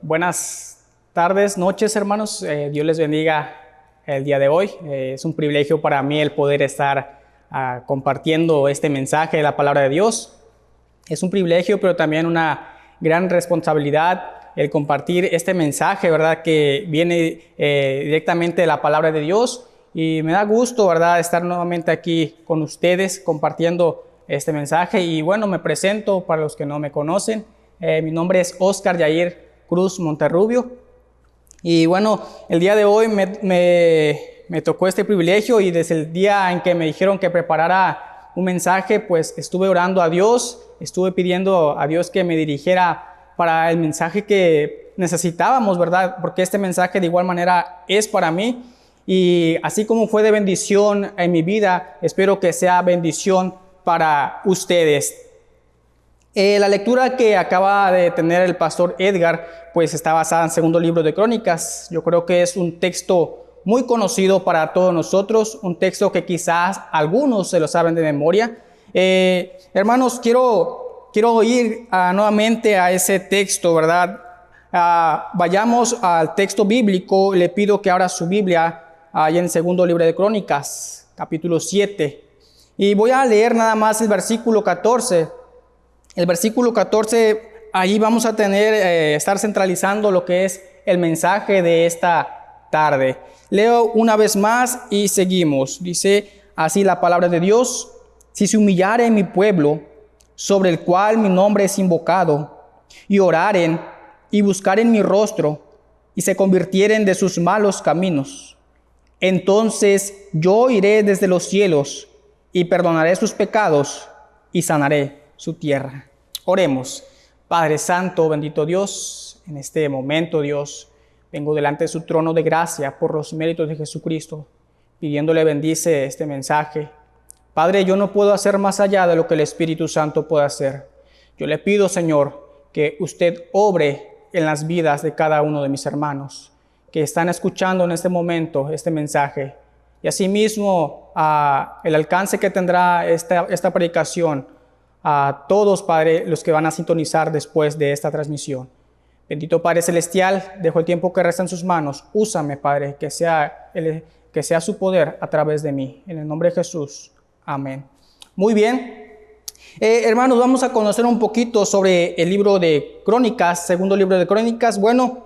Buenas tardes, noches, hermanos. Dios les bendiga el día de hoy. Es un privilegio para mí el poder estar compartiendo este mensaje de la palabra de Dios. Es un privilegio, pero también una gran responsabilidad el compartir este mensaje, ¿verdad? Que viene directamente de la palabra de Dios. Y me da gusto, ¿verdad?, estar nuevamente aquí con ustedes compartiendo este mensaje. Y bueno, me presento para los que no me conocen. Mi nombre es Oscar Yair Cruz Monterrubio. Y bueno, el día de hoy me tocó este privilegio, y desde el día en que me dijeron que preparara un mensaje, pues estuve orando a Dios, estuve pidiendo a Dios que me dirigiera para el mensaje que necesitábamos, ¿verdad? Porque este mensaje de igual manera es para mí, y así como fue de bendición en mi vida, espero que sea bendición para ustedes. La lectura que acaba de tener el pastor Edgar, pues está basada en segundo libro de Crónicas. Yo creo que es un texto muy conocido para todos nosotros, un texto que quizás algunos se lo saben de memoria. Hermanos, quiero ir nuevamente a ese texto, ¿verdad? Vayamos al texto bíblico. Le pido que abra su Biblia ahí en el segundo libro de Crónicas, capítulo 7. Y voy a leer nada más el versículo 14. El versículo 14, ahí vamos a estar centralizando lo que es el mensaje de esta tarde. Leo una vez más y seguimos. Dice así la palabra de Dios: si se humillare mi pueblo, sobre el cual mi nombre es invocado, y oraren y buscaren mi rostro, y se convirtieren de sus malos caminos, entonces yo iré desde los cielos y perdonaré sus pecados y sanaré su tierra. Oremos. Padre Santo, bendito Dios, en este momento, Dios, vengo delante de su trono de gracia por los méritos de Jesucristo, pidiéndole bendice este mensaje. Padre, yo no puedo hacer más allá de lo que el Espíritu Santo puede hacer. Yo le pido, Señor, que usted obre en las vidas de cada uno de mis hermanos que están escuchando en este momento este mensaje, y asimismo el alcance que tendrá esta predicación a todos, Padre, los que van a sintonizar después de esta transmisión. Bendito Padre Celestial, dejo el tiempo que resta en sus manos. Úsame, Padre, que sea su poder a través de mí. En el nombre de Jesús. Amén. Muy bien. Hermanos, vamos a conocer un poquito sobre el libro de Crónicas, segundo libro de Crónicas. Bueno,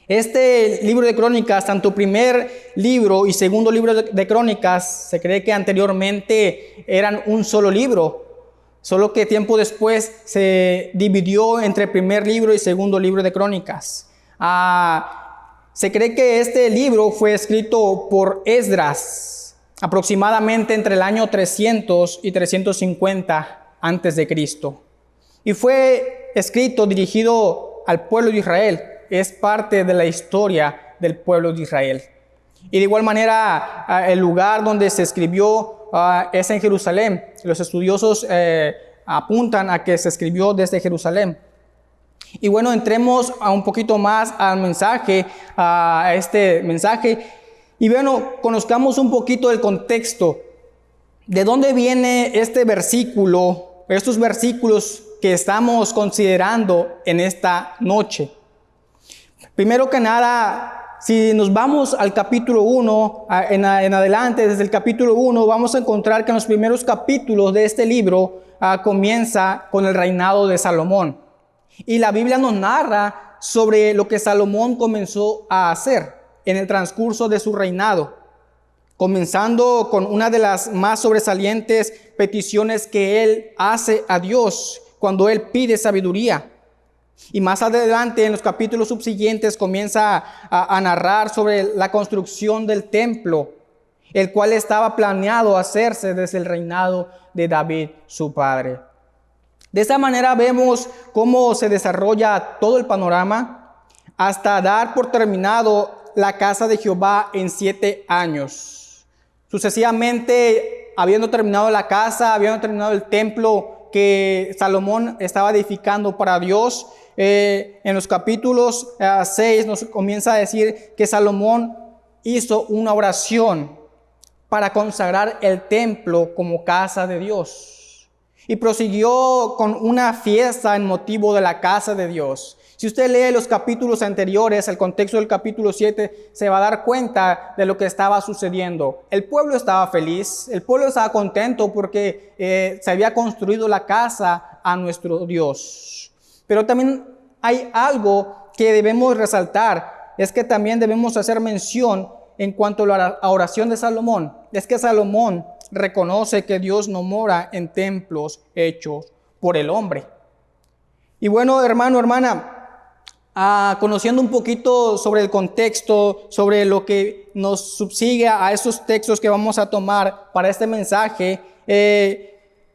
este libro de Crónicas, tanto primer libro y segundo libro de Crónicas, se cree que anteriormente eran un solo libro, solo que tiempo después se dividió entre primer libro y segundo libro de Crónicas. Se cree que este libro fue escrito por Esdras, aproximadamente entre el año 300 y 350 antes de Cristo. Y fue escrito dirigido al pueblo de Israel. Es parte de la historia del pueblo de Israel. Y de igual manera, el lugar donde se escribió es en Jerusalén. Los estudiosos apuntan a que se escribió desde Jerusalén. Y bueno, entremos un poquito más al mensaje, a este mensaje. Y bueno, conozcamos un poquito el contexto. ¿De dónde viene este versículo, estos versículos que estamos considerando en esta noche? Primero que nada, si nos vamos al capítulo 1, en adelante, desde el capítulo 1, vamos a encontrar que en los primeros capítulos de este libro comienza con el reinado de Salomón. Y la Biblia nos narra sobre lo que Salomón comenzó a hacer en el transcurso de su reinado, comenzando con una de las más sobresalientes peticiones que él hace a Dios cuando él pide sabiduría. Y más adelante, en los capítulos subsiguientes, comienza a narrar sobre la construcción del templo, el cual estaba planeado hacerse desde el reinado de David, su padre. De esta manera vemos cómo se desarrolla todo el panorama hasta dar por terminado la casa de Jehová en 7 años. Sucesivamente, habiendo terminado la casa, habiendo terminado el templo que Salomón estaba edificando para Dios, en los capítulos 6 nos comienza a decir que Salomón hizo una oración para consagrar el templo como casa de Dios. y prosiguió con una fiesta en motivo de la casa de Dios. Si usted lee los capítulos anteriores, el contexto del capítulo 7, se va a dar cuenta de lo que estaba sucediendo. El pueblo estaba feliz, el pueblo estaba contento porque se había construido la casa a nuestro Dios. Pero también hay algo que debemos resaltar, es que también debemos hacer mención en cuanto a la oración de Salomón. Es que Salomón reconoce que Dios no mora en templos hechos por el hombre. Y bueno, hermano, hermana, conociendo un poquito sobre el contexto, sobre lo que nos subsigue a esos textos que vamos a tomar para este mensaje,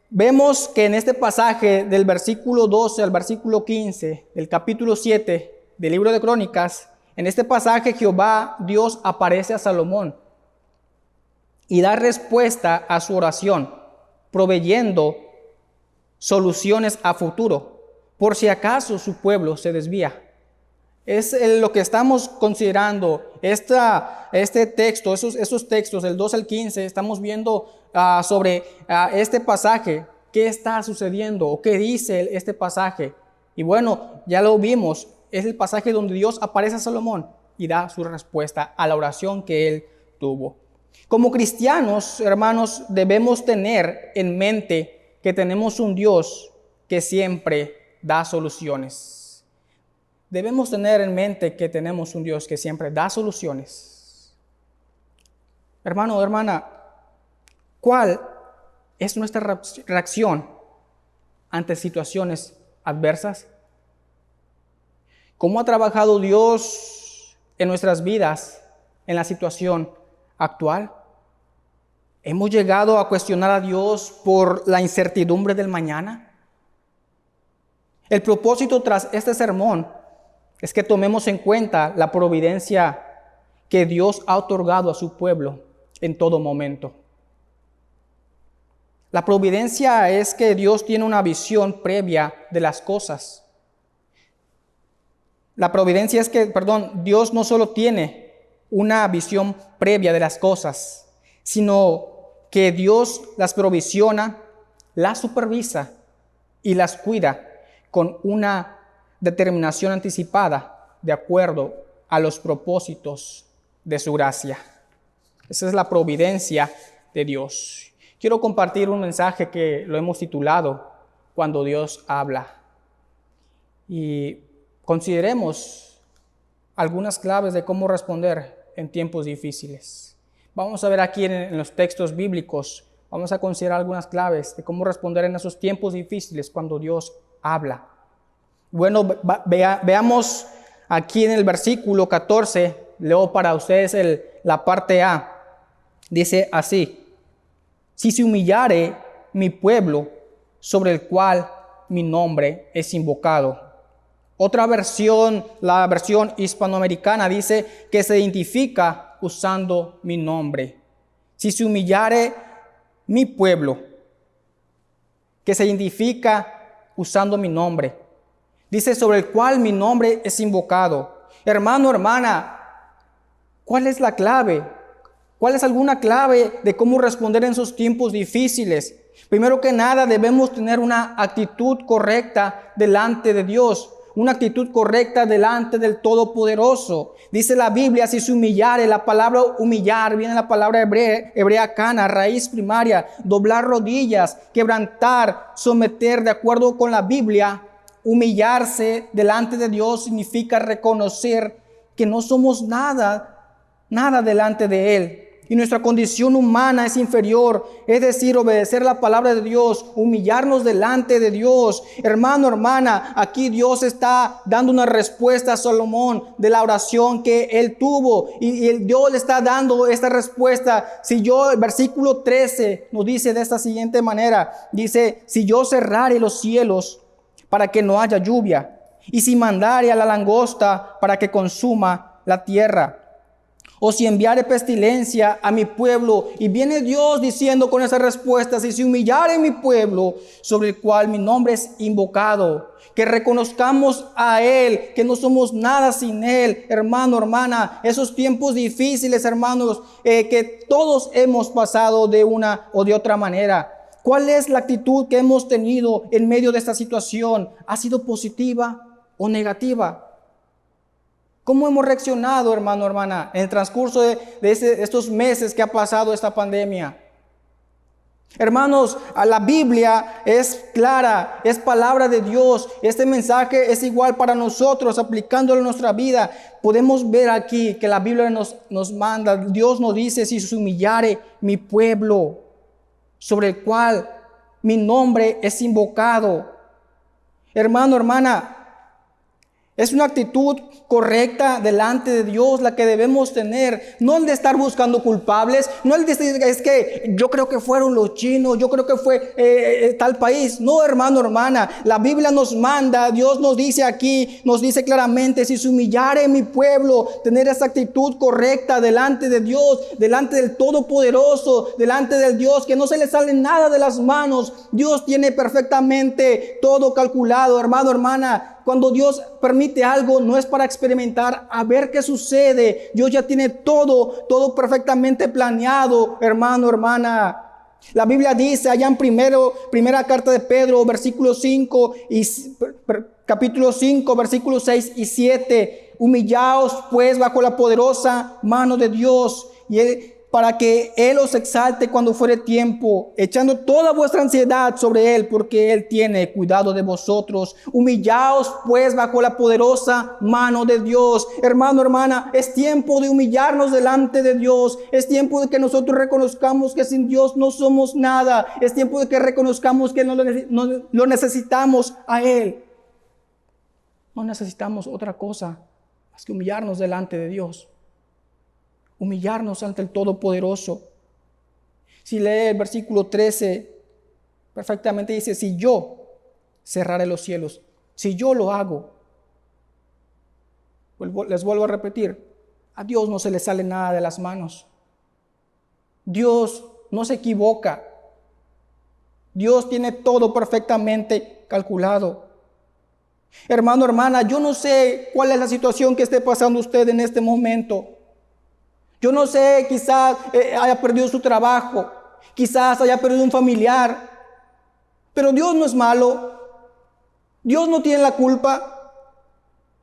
vemos que en este pasaje del versículo 12 al versículo 15 del capítulo 7 del libro de Crónicas, en este pasaje Jehová, Dios, aparece a Salomón y da respuesta a su oración, proveyendo soluciones a futuro, por si acaso su pueblo se desvía. Es lo que estamos considerando, este texto, esos textos, del 2 al 15, estamos viendo sobre este pasaje, qué está sucediendo o qué dice este pasaje. Y bueno, ya lo vimos, es el pasaje donde Dios aparece a Salomón y da su respuesta a la oración que él tuvo. Como cristianos, hermanos, debemos tener en mente que tenemos un Dios que siempre da soluciones. Debemos tener en mente que tenemos un Dios que siempre da soluciones. Hermano o hermana, ¿cuál es nuestra reacción ante situaciones adversas? ¿Cómo ha trabajado Dios en nuestras vidas en la situación actual? ¿Hemos llegado a cuestionar a Dios por la incertidumbre del mañana? El propósito tras este sermón es que tomemos en cuenta la providencia que Dios ha otorgado a su pueblo en todo momento. La providencia es que Dios tiene una visión previa de las cosas. La providencia es que, Dios no solo tiene una visión previa de las cosas, sino que Dios las provisiona, las supervisa y las cuida con una determinación anticipada de acuerdo a los propósitos de su gracia. Esa es la providencia de Dios. Quiero compartir un mensaje que lo hemos titulado Cuando Dios habla. Y consideremos algunas claves de cómo responder en tiempos difíciles. Vamos a ver aquí en los textos bíblicos, vamos a considerar algunas claves de cómo responder en esos tiempos difíciles cuando Dios habla. Bueno, veamos aquí en el versículo 14, leo para ustedes la parte A. Dice así: si se humillare mi pueblo, sobre el cual mi nombre es invocado. Otra versión, la versión hispanoamericana, dice que se identifica usando mi nombre. Si se humillare mi pueblo, que se identifica usando mi nombre. Dice, sobre el cual mi nombre es invocado. Hermano, hermana, ¿cuál es la clave? ¿Cuál es alguna clave de cómo responder en esos tiempos difíciles? Primero que nada, debemos tener una actitud correcta delante de Dios. Una actitud correcta delante del Todopoderoso. Dice la Biblia, si se humillare, la palabra humillar viene de la palabra hebrea cana, raíz primaria, doblar rodillas, quebrantar, someter. De acuerdo con la Biblia, humillarse delante de Dios significa reconocer que no somos nada delante de Él. Y nuestra condición humana es inferior, es decir, obedecer la palabra de Dios, humillarnos delante de Dios. Hermano, hermana, aquí Dios está dando una respuesta a Salomón de la oración que él tuvo. Y Dios le está dando esta respuesta. El versículo 13 nos dice de esta siguiente manera. Dice, si yo cerrare los cielos para que no haya lluvia, y si mandare a la langosta para que consuma la tierra, o si enviare pestilencia a mi pueblo. Y viene Dios diciendo con esa respuesta, si se humillare mi pueblo, sobre el cual mi nombre es invocado, que reconozcamos a Él, que no somos nada sin Él. Hermano, hermana, esos tiempos difíciles, hermanos, que todos hemos pasado de una o de otra manera. ¿Cuál es la actitud que hemos tenido en medio de esta situación? ¿Ha sido positiva o negativa? ¿Cómo hemos reaccionado, hermano, hermana, en el transcurso de estos meses que ha pasado esta pandemia? Hermanos, la Biblia es clara, es palabra de Dios. Este mensaje es igual para nosotros, aplicándolo en nuestra vida. Podemos ver aquí que la Biblia nos manda, Dios nos dice: si se humillare mi pueblo, sobre el cual mi nombre es invocado. Hermano, hermana, es una actitud correcta delante de Dios la que debemos tener. No el de estar buscando culpables. No el de decir: es que yo creo que fueron los chinos, yo creo que fue tal país. No, hermano, hermana. La Biblia nos manda, Dios nos dice aquí, nos dice claramente: si se humillare mi pueblo, tener esa actitud correcta delante de Dios, delante del Todopoderoso, delante del Dios que no se le sale nada de las manos. Dios tiene perfectamente todo calculado, hermano, hermana. Cuando Dios permite algo, no es para experimentar, a ver qué sucede. Dios ya tiene todo perfectamente planeado, hermano, hermana. La Biblia dice allá en primera carta de Pedro, capítulo 5, versículos 6 y 7. Humillaos pues bajo la poderosa mano de Dios, para que Él os exalte cuando fuere tiempo, echando toda vuestra ansiedad sobre Él, porque Él tiene cuidado de vosotros. Humillaos pues bajo la poderosa mano de Dios. Hermano, hermana, es tiempo de humillarnos delante de Dios. Es tiempo de que nosotros reconozcamos que sin Dios no somos nada. Es tiempo de que reconozcamos que no lo necesitamos a Él. No necesitamos otra cosa más que humillarnos delante de Dios. Humillarnos ante el Todopoderoso. Si lee el versículo 13, perfectamente dice: si yo cerraré los cielos, si yo lo hago. Les vuelvo a repetir, a Dios no se le sale nada de las manos. Dios no se equivoca. Dios tiene todo perfectamente calculado. Hermano, hermana, yo no sé cuál es la situación que esté pasando usted en este momento. Yo no sé, quizás haya perdido su trabajo, quizás haya perdido un familiar, pero Dios no es malo. Dios no tiene la culpa.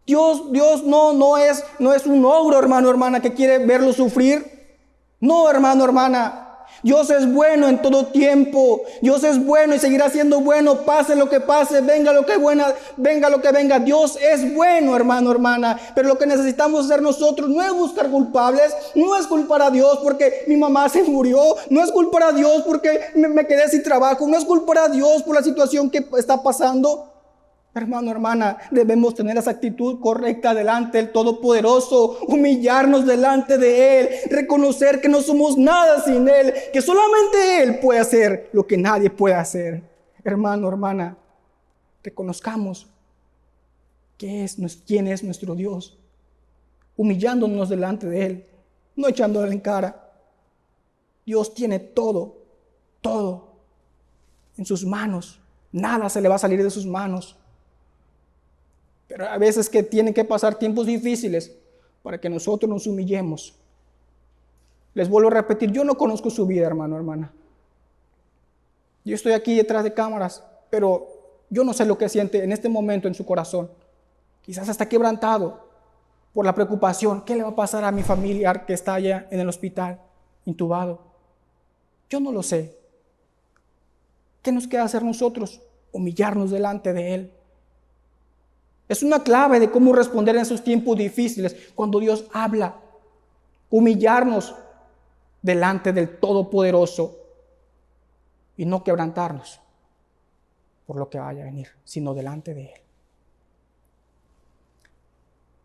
Dios no es un ogro, hermano, hermana, que quiere verlo sufrir. No, hermano, hermana. Dios es bueno en todo tiempo. Dios es bueno y seguirá siendo bueno, pase lo que pase, venga lo que venga. Dios es bueno, hermano, hermana. Pero lo que necesitamos hacer nosotros no es buscar culpables, no es culpar a Dios porque mi mamá se murió, no es culpar a Dios porque me quedé sin trabajo, no es culpar a Dios por la situación que está pasando. Hermano, hermana, debemos tener esa actitud correcta delante del Todopoderoso, humillarnos delante de Él, reconocer que no somos nada sin Él, que solamente Él puede hacer lo que nadie puede hacer. Hermano, hermana, reconozcamos quién es nuestro Dios, humillándonos delante de Él, no echándole en cara. Dios tiene todo en sus manos, nada se le va a salir de sus manos. Pero a veces que tienen que pasar tiempos difíciles para que nosotros nos humillemos. Les vuelvo a repetir, yo no conozco su vida, hermano, hermana. Yo estoy aquí detrás de cámaras, pero yo no sé lo que siente en este momento en su corazón. Quizás está quebrantado por la preocupación. ¿Qué le va a pasar a mi familiar que está allá en el hospital, intubado? Yo no lo sé. ¿Qué nos queda hacer nosotros? Humillarnos delante de Él. Es una clave de cómo responder en esos tiempos difíciles cuando Dios habla. Humillarnos delante del Todopoderoso y no quebrantarnos por lo que vaya a venir, sino delante de Él.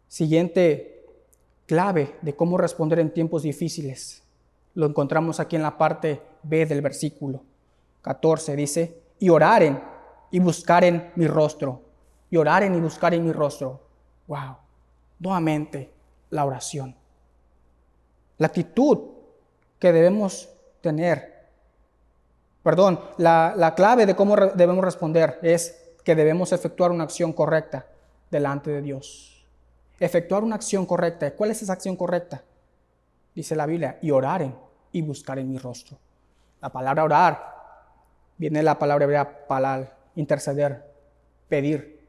Siguiente clave de cómo responder en tiempos difíciles. Lo encontramos aquí en la parte B del versículo 14. Dice: y oraren y buscaren mi rostro. Y oraren y buscaren mi rostro. Wow. Nuevamente, la oración. La actitud que debemos tener. La clave de cómo debemos responder es que debemos efectuar una acción correcta delante de Dios. Efectuar una acción correcta. ¿Cuál es esa acción correcta? Dice la Biblia: y oraren y buscaren mi rostro. La palabra orar Viene la palabra hebrea palal, interceder, pedir.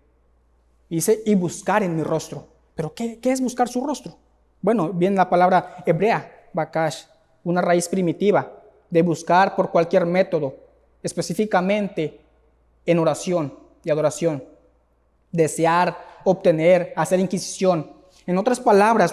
Dice, y buscar en mi rostro. ¿Pero qué es buscar su rostro? Bueno, viene la palabra hebrea, bakash, una raíz primitiva de buscar por cualquier método, específicamente en oración y adoración. Desear, obtener, hacer inquisición. En otras palabras,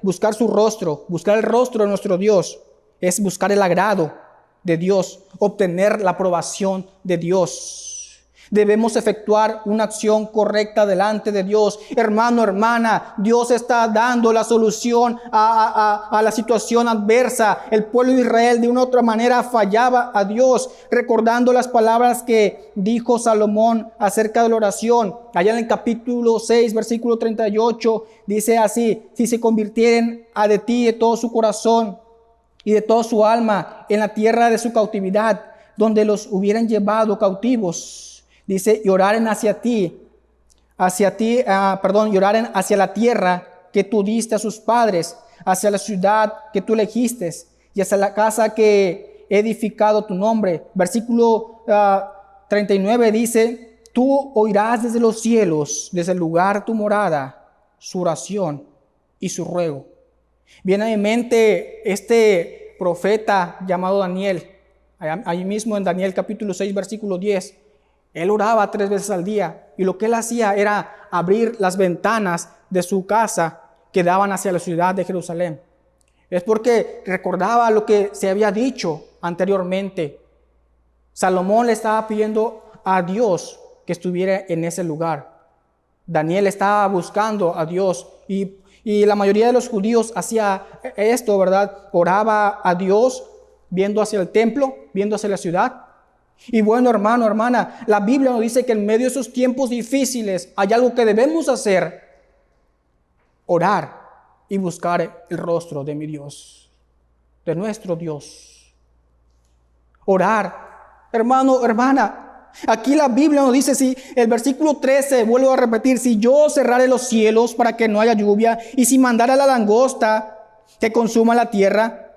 buscar su rostro, buscar el rostro de nuestro Dios, es buscar el agrado de Dios, obtener la aprobación de Dios. Debemos efectuar una acción correcta delante de Dios. Hermano, hermana, Dios está dando la solución a la situación adversa. El pueblo de Israel de una u otra manera fallaba a Dios, recordando las palabras que dijo Salomón acerca de la oración. Allá en el capítulo 6, versículo 38, dice así: si se convirtieren a de ti de todo su corazón y de toda su alma en la tierra de su cautividad, donde los hubieran llevado cautivos. Dice, y oraren lloraren hacia la tierra que tú diste a sus padres, hacia la ciudad que tú elegiste y hacia la casa que he edificado tu nombre. Versículo 39 dice, tú oirás desde los cielos, desde el lugar de tu morada, su oración y su ruego. Viene a mi mente este profeta llamado Daniel, ahí mismo en Daniel capítulo 6, versículo 10. Él oraba 3 veces al día y lo que él hacía era abrir las ventanas de su casa que daban hacia la ciudad de Jerusalén. Es porque recordaba lo que se había dicho anteriormente. Salomón le estaba pidiendo a Dios que estuviera en ese lugar. Daniel estaba buscando a Dios y la mayoría de los judíos hacía esto, ¿verdad? Oraba a Dios viendo hacia el templo, viendo hacia la ciudad. Y bueno, hermano, hermana, la Biblia nos dice que en medio de esos tiempos difíciles hay algo que debemos hacer: orar y buscar el rostro de mi Dios, de nuestro Dios. Orar, hermano, hermana. Aquí la Biblia nos dice, si el versículo 13, vuelvo a repetir, si yo cerrare los cielos para que no haya lluvia, y si mandara la langosta que consuma la tierra,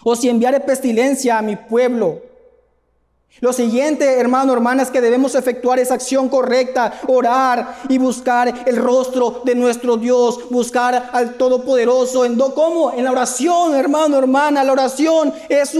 o si enviare pestilencia a mi pueblo. Lo siguiente, hermano, hermana, es que debemos efectuar esa acción correcta: orar y buscar el rostro de nuestro Dios, buscar al Todopoderoso. ¿Cómo? En la oración, hermano, hermana. La oración es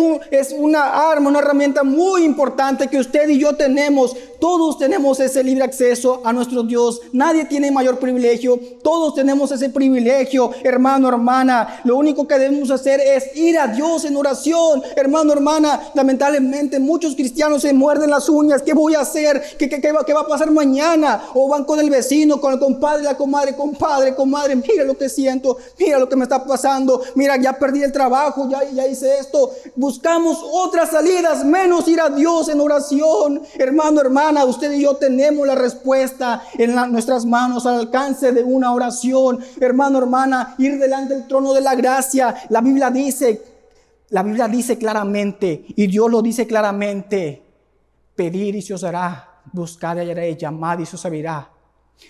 una arma, una herramienta muy importante que usted y yo tenemos. Todos tenemos ese libre acceso a nuestro Dios. Nadie tiene mayor privilegio. Todos tenemos ese privilegio, hermano, hermana. Lo único que debemos hacer es ir a Dios en oración, hermano, hermana. Lamentablemente muchos cristianos se muerden las uñas. ¿Qué voy a hacer? ¿Qué va a pasar mañana? O van con el vecino, con el compadre, la comadre: comadre, mira lo que siento, mira lo que me está pasando, mira, ya perdí el trabajo, ya hice esto. Buscamos otras salidas menos ir a Dios en oración. Hermano, hermana, usted y yo tenemos la respuesta en nuestras manos, al alcance de una oración. Hermano, hermana, ir delante del trono de la gracia. La Biblia dice claramente, y Dios lo dice claramente: pedir y se os dará, buscad y hallaréis, llamad y se os abrirá.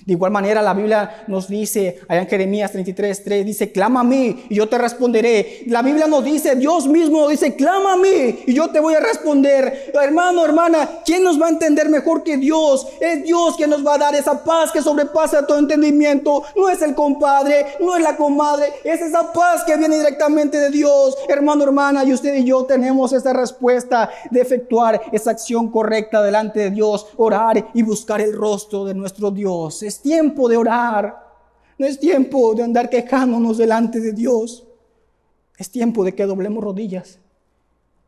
De igual manera la Biblia nos dice, allá en Jeremías 33:3, dice: clama a mí y yo te responderé. La Biblia nos dice, Dios mismo nos dice: clama a mí y yo te voy a responder. Hermano, hermana, ¿quién nos va a entender mejor que Dios? Es Dios quien nos va a dar esa paz que sobrepasa todo entendimiento. No es el compadre, no es la comadre, es esa paz que viene directamente de Dios. Hermano, hermana, y usted y yo tenemos esa respuesta de efectuar esa acción correcta delante de Dios: orar y buscar el rostro de nuestro Dios. Es tiempo de orar. No es tiempo de andar quejándonos delante de Dios. Es tiempo de que doblemos rodillas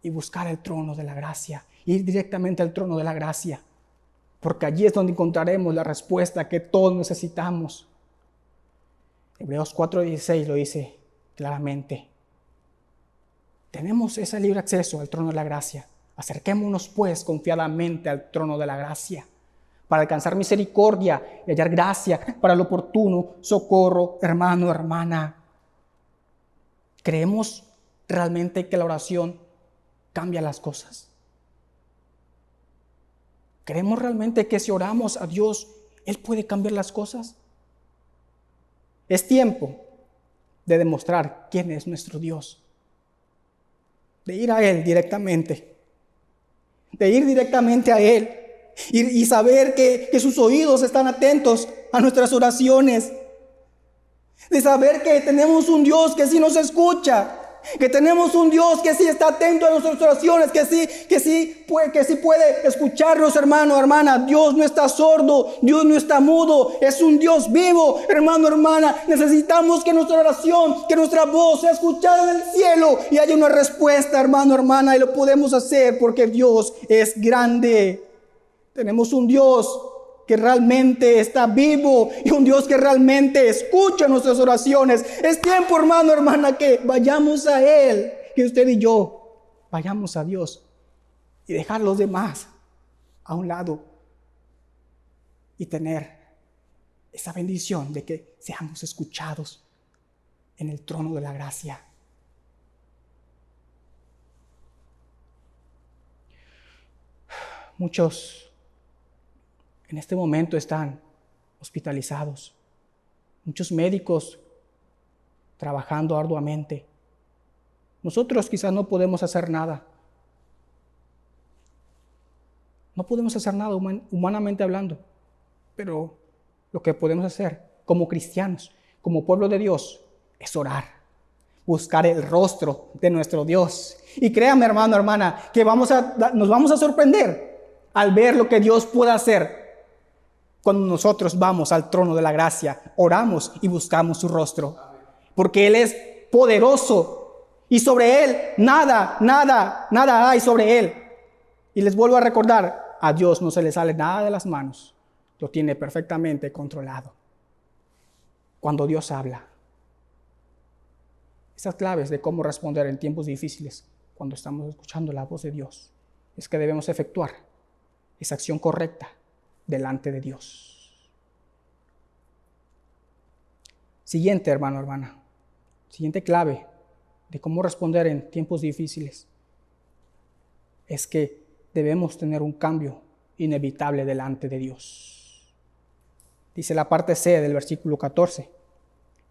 y buscar el trono de la gracia. Ir directamente al trono de la gracia. Porque allí es donde encontraremos la respuesta que todos necesitamos. Hebreos 4:16 lo dice claramente. Tenemos ese libre acceso al trono de la gracia. Acerquémonos pues confiadamente al trono de la gracia, para alcanzar misericordia y hallar gracia para el oportuno socorro. Hermano, hermana, ¿creemos realmente que la oración cambia las cosas? ¿Creemos realmente que si oramos a Dios, Él puede cambiar las cosas? Es tiempo de demostrar quién es nuestro Dios, de ir a Él directamente, de ir directamente a Él y saber que sus oídos están atentos a nuestras oraciones, de saber que tenemos un Dios que sí nos escucha, que tenemos un Dios que sí está atento a nuestras oraciones, que sí puede escucharnos, hermano, hermana. Dios no está sordo, Dios no está mudo, es un Dios vivo, hermano, hermana. Necesitamos que nuestra oración, que nuestra voz sea escuchada en el cielo y haya una respuesta, hermano, hermana, y lo podemos hacer porque Dios es grande. Tenemos un Dios que realmente está vivo y un Dios que realmente escucha nuestras oraciones. Es tiempo, hermano, hermana, que vayamos a Él, que usted y yo vayamos a Dios y dejar a los demás a un lado y tener esa bendición de que seamos escuchados en el trono de la gracia. Muchos en este momento están hospitalizados. Muchos médicos trabajando arduamente. Nosotros quizás no podemos hacer nada. No podemos hacer nada humanamente hablando. Pero lo que podemos hacer como cristianos, como pueblo de Dios, es orar. Buscar el rostro de nuestro Dios. Y créame, hermano, hermana, que nos vamos a sorprender al ver lo que Dios puede hacer cuando nosotros vamos al trono de la gracia, oramos y buscamos su rostro. Porque Él es poderoso y sobre Él nada hay sobre Él. Y les vuelvo a recordar, a Dios no se le sale nada de las manos. Lo tiene perfectamente controlado. Cuando Dios habla. Esas claves de cómo responder en tiempos difíciles, cuando estamos escuchando la voz de Dios, es que debemos efectuar esa acción correcta delante de Dios. Siguiente, hermano, hermana. Siguiente clave de cómo responder en tiempos difíciles es que debemos tener un cambio inevitable delante de Dios. Dice la parte C del versículo 14.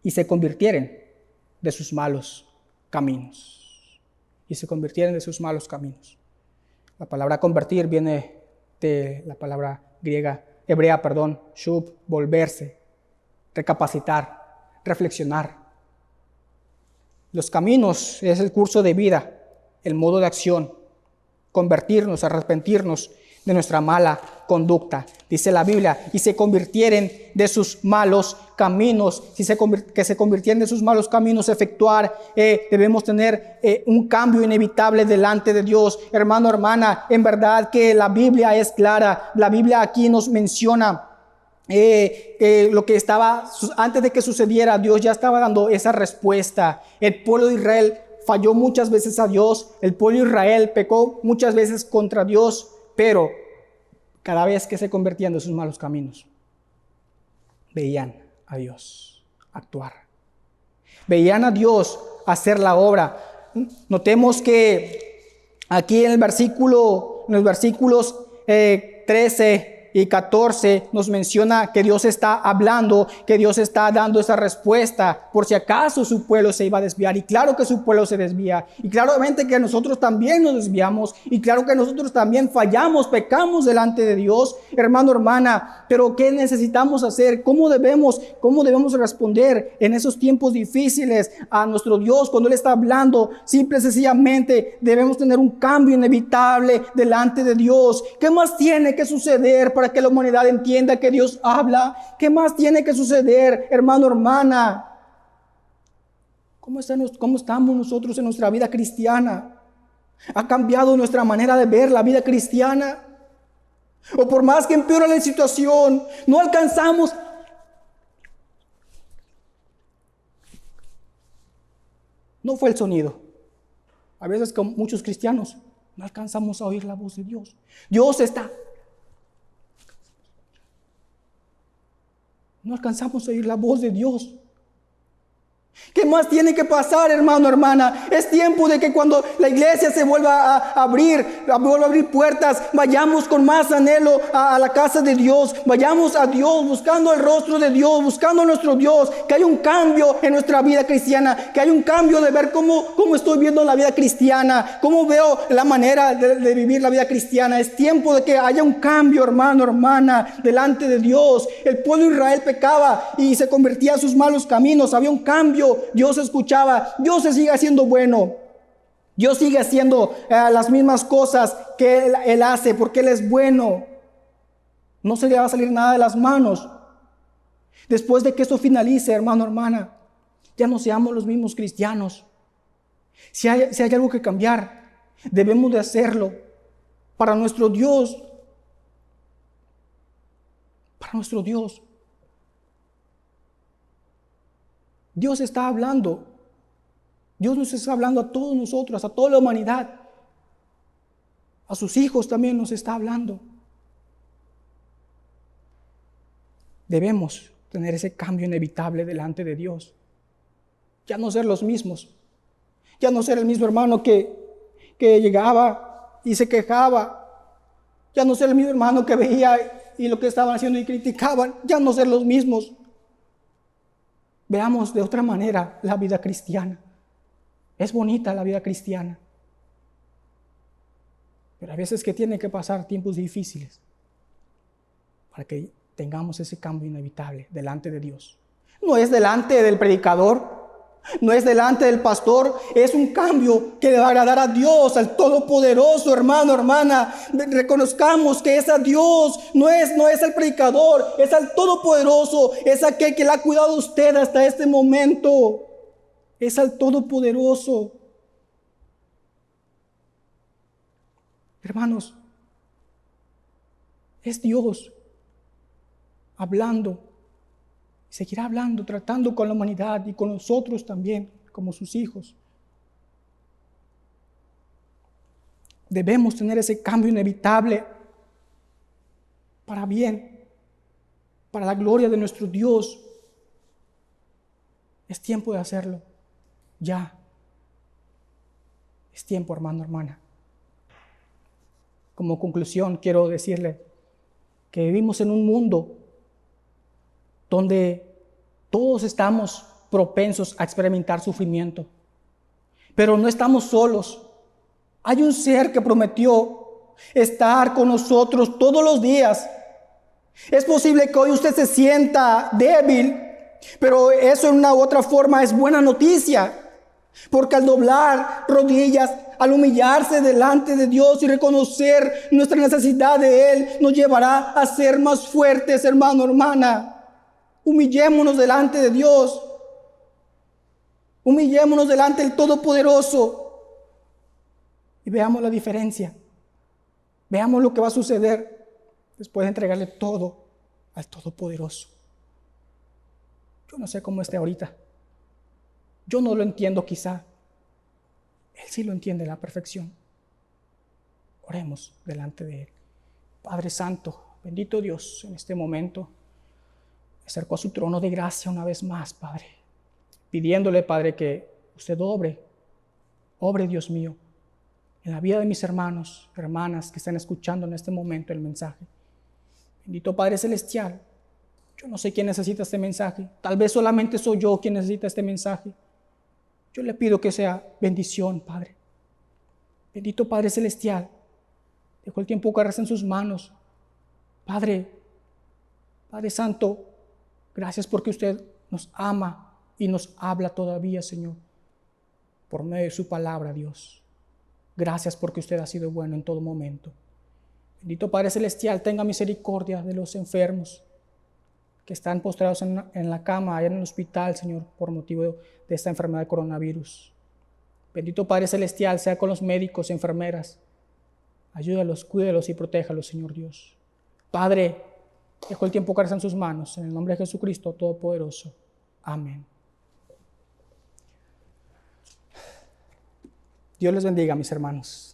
Y se convirtieren de sus malos caminos. Y se convirtieren de sus malos caminos. La palabra convertir viene de la palabra hebrea, shub, volverse, recapacitar, reflexionar. Los caminos es el curso de vida, el modo de acción, convertirnos, arrepentirnos de nuestra mala conducta. Dice la Biblia, y se convirtieren de sus malos caminos. Que se convirtieran de sus malos caminos, efectuar, debemos tener un cambio inevitable delante de Dios. Hermano, hermana, en verdad que la Biblia es clara. La Biblia aquí nos menciona lo que estaba, antes de que sucediera, Dios ya estaba dando esa respuesta. El pueblo de Israel falló muchas veces a Dios. El pueblo de Israel pecó muchas veces contra Dios, pero cada vez que se convertían de sus malos caminos, veían a Dios actuar. Veían a Dios hacer la obra. Notemos que aquí en los versículos 13 y 14 nos menciona que Dios está hablando, que Dios está dando esa respuesta por si acaso su pueblo se iba a desviar. Y claro que su pueblo se desvía. Y claramente que nosotros también nos desviamos. Y claro que nosotros también fallamos, pecamos delante de Dios, hermano, hermana. Pero ¿qué necesitamos hacer? ¿Cómo debemos responder en esos tiempos difíciles a nuestro Dios cuando Él está hablando? Simple y sencillamente debemos tener un cambio inevitable delante de Dios. ¿Qué más tiene que suceder para que la humanidad entienda que Dios habla? ¿Qué más tiene que suceder, hermano, hermana? ¿Cómo estamos nosotros en nuestra vida cristiana? ¿Ha cambiado nuestra manera de ver la vida cristiana? O por más que empeore la situación, no alcanzamos. No fue el sonido. A veces con muchos cristianos no alcanzamos a oír la voz de Dios. Dios está. No alcanzamos a oír la voz de Dios. ¿Qué más tiene que pasar, hermano, hermana? Es tiempo de que cuando la iglesia se vuelva a abrir puertas, vayamos con más anhelo a la casa de Dios. Vayamos a Dios, buscando el rostro de Dios, buscando a nuestro Dios. Que haya un cambio en nuestra vida cristiana, que haya un cambio de ver cómo estoy viendo la vida cristiana, cómo veo la manera de vivir la vida cristiana. Es tiempo de que haya un cambio, hermano, hermana, delante de Dios. El pueblo de Israel pecaba y se convertía a sus malos caminos. Había un cambio, Dios escuchaba. Dios se sigue haciendo bueno. Dios sigue haciendo las mismas cosas que Él hace, porque Él es bueno. No se le va a salir nada de las manos. Después de que esto finalice, hermano, hermana, ya no seamos los mismos cristianos. Si hay algo que cambiar, debemos de hacerlo para nuestro Dios. Para nuestro Dios. Dios está hablando. Dios nos está hablando a todos nosotros, a toda la humanidad. A sus hijos también nos está hablando. Debemos tener ese cambio inevitable delante de Dios. Ya no ser los mismos. Ya no ser el mismo hermano que llegaba y se quejaba. Ya no ser el mismo hermano que veía y lo que estaban haciendo y criticaban. Ya no ser los mismos. Veamos de otra manera la vida cristiana. Es bonita la vida cristiana. Pero a veces que tienen que pasar tiempos difíciles para que tengamos ese cambio inevitable delante de Dios. No es delante del predicador, no es delante del pastor, es un cambio que le va a agradar a Dios, al Todopoderoso, hermano, hermana. Reconozcamos que es a Dios, no es al predicador, es al Todopoderoso, es aquel que le ha cuidado a usted hasta este momento. Es al Todopoderoso. Hermanos, es Dios hablando, seguirá hablando, tratando con la humanidad y con nosotros también, como sus hijos. Debemos tener ese cambio inevitable para bien, para la gloria de nuestro Dios. Es tiempo de hacerlo, ya. Es tiempo, hermano, hermana. Como conclusión, quiero decirle que vivimos en un mundo donde todos estamos propensos a experimentar sufrimiento. Pero no estamos solos. Hay un ser que prometió estar con nosotros todos los días. Es posible que hoy usted se sienta débil, pero eso en una u otra forma es buena noticia. Porque al doblar rodillas, al humillarse delante de Dios y reconocer nuestra necesidad de Él, nos llevará a ser más fuertes, hermano, hermana. Humillémonos delante de Dios. Humillémonos delante del Todopoderoso. Y veamos la diferencia. Veamos lo que va a suceder después de entregarle todo al Todopoderoso. Yo no sé cómo esté ahorita. Yo no lo entiendo quizá. Él sí lo entiende a la perfección. Oremos delante de Él. Padre Santo, bendito Dios, en este momento me acerco a su trono de gracia una vez más, Padre, pidiéndole, Padre, que usted obre, Dios mío, en la vida de mis hermanos, hermanas que están escuchando en este momento el mensaje. Bendito Padre Celestial, yo no sé quién necesita este mensaje. Tal vez solamente soy yo quien necesita este mensaje. Yo le pido que sea bendición, Padre. Bendito Padre Celestial, dejo el tiempo que resta en sus manos. Padre Santo, gracias porque usted nos ama y nos habla todavía, Señor, por medio de su palabra, Dios. Gracias porque usted ha sido bueno en todo momento. Bendito Padre Celestial, tenga misericordia de los enfermos que están postrados en la cama, allá en el hospital, Señor, por motivo de esta enfermedad de coronavirus. Bendito Padre Celestial, sea con los médicos, enfermeras. Ayúdalos, cuídalos y protéjalos, Señor Dios. Padre, dejo el tiempo que resta en sus manos, en el nombre de Jesucristo Todopoderoso. Amén. Dios les bendiga, mis hermanos.